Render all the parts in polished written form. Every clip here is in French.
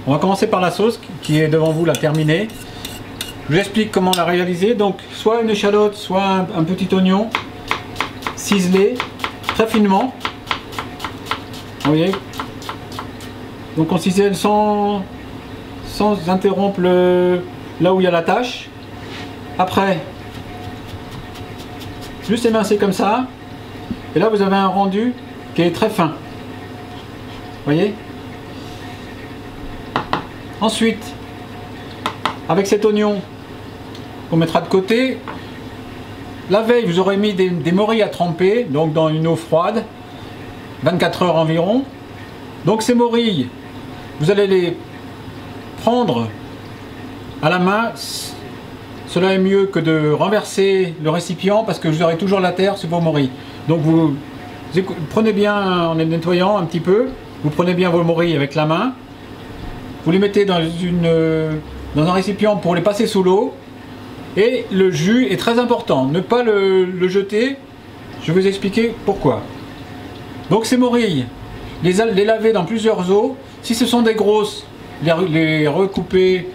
On va commencer par la sauce qui est devant vous, la terminée. Je vous explique comment la réaliser. Donc soit une échalote, soit un petit oignon ciselé très finement. Vous voyez. Donc on cisèle sans interrompre là où il y a la tache. Après, juste émincer comme ça. Et là vous avez un rendu qui est très fin. Vous voyez. Ensuite, avec cet oignon qu'on mettra de côté, la veille vous aurez mis des morilles à tremper, donc dans une eau froide, 24 heures environ. Donc ces morilles, vous allez les prendre à la main. Cela est mieux que de renverser le récipient parce que vous aurez toujours la terre sur vos morilles. Donc vous prenez bien, en les nettoyant un petit peu, vous prenez bien vos morilles avec la main. Vous les mettez dans un récipient pour les passer sous l'eau. Et le jus est très important. Ne pas le jeter. Je vais vous expliquer pourquoi. Donc ces morilles, les laver dans plusieurs eaux. Si ce sont des grosses, les recouper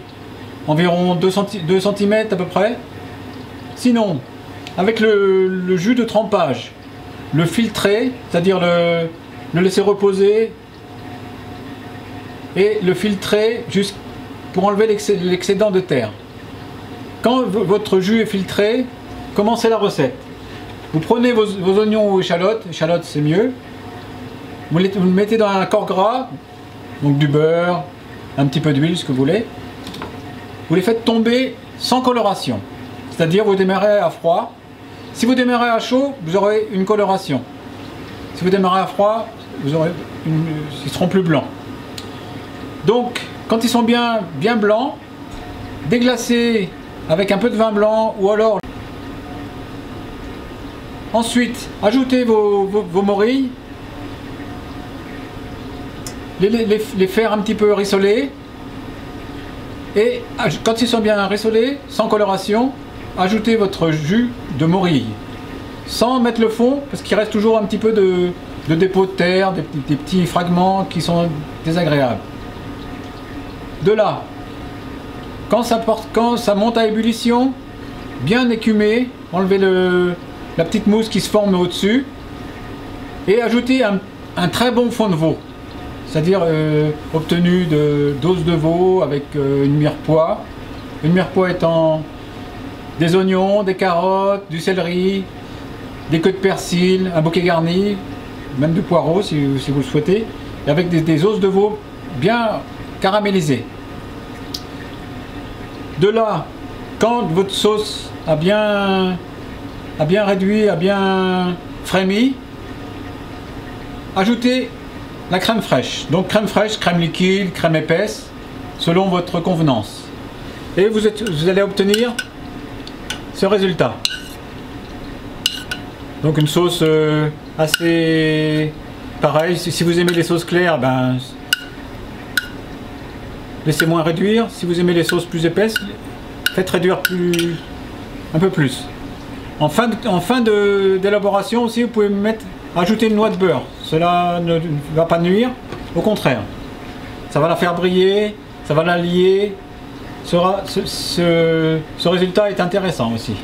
environ 2 cm à peu près. Sinon, avec le jus de trempage, le filtrer, c'est-à-dire le laisser reposer et le filtrer juste pour enlever l'excédent de terre. Quand votre jus est filtré, commencez la recette. Vous prenez vos oignons ou échalotes c'est mieux. Vous le mettez dans un corps gras, donc du beurre, un petit peu d'huile, ce que vous voulez. Vous les faites tomber sans coloration. C'est-à-dire vous démarrez à froid. Si vous démarrez à chaud, vous aurez une coloration. Si vous démarrez à froid, ils seront plus blancs. Donc, quand ils sont bien blancs, déglacez avec un peu de vin blanc ou alors... Ensuite, ajoutez vos morilles, les faire un petit peu rissoler. Et quand ils sont bien rissolés, sans coloration, ajoutez votre jus de morille. Sans mettre le fond, parce qu'il reste toujours un petit peu de dépôt de terre, des petits fragments qui sont désagréables. De là, quand ça monte à ébullition, bien écumer, enlevez la petite mousse qui se forme au-dessus et ajoutez un très bon fond de veau, c'est-à-dire obtenu d'os de veau avec une mirepoix. Une mirepoix étant des oignons, des carottes, du céleri, des queues de persil, un bouquet garni, même du poireau si vous le souhaitez, et avec des os de veau bien caramélisés. De là, quand votre sauce a bien réduit, a bien frémi, ajoutez la crème fraîche. Donc crème fraîche, crème liquide, crème épaisse, selon votre convenance. Et vous allez obtenir ce résultat. Donc une sauce assez pareille. Si vous aimez les sauces claires, ben laissez moins réduire. Si vous aimez les sauces plus épaisses, faites réduire un peu plus. En fin d'élaboration aussi, vous pouvez ajouter une noix de beurre. Cela ne va pas nuire, au contraire. Ça va la faire briller, ça va la lier. Ce résultat est intéressant aussi.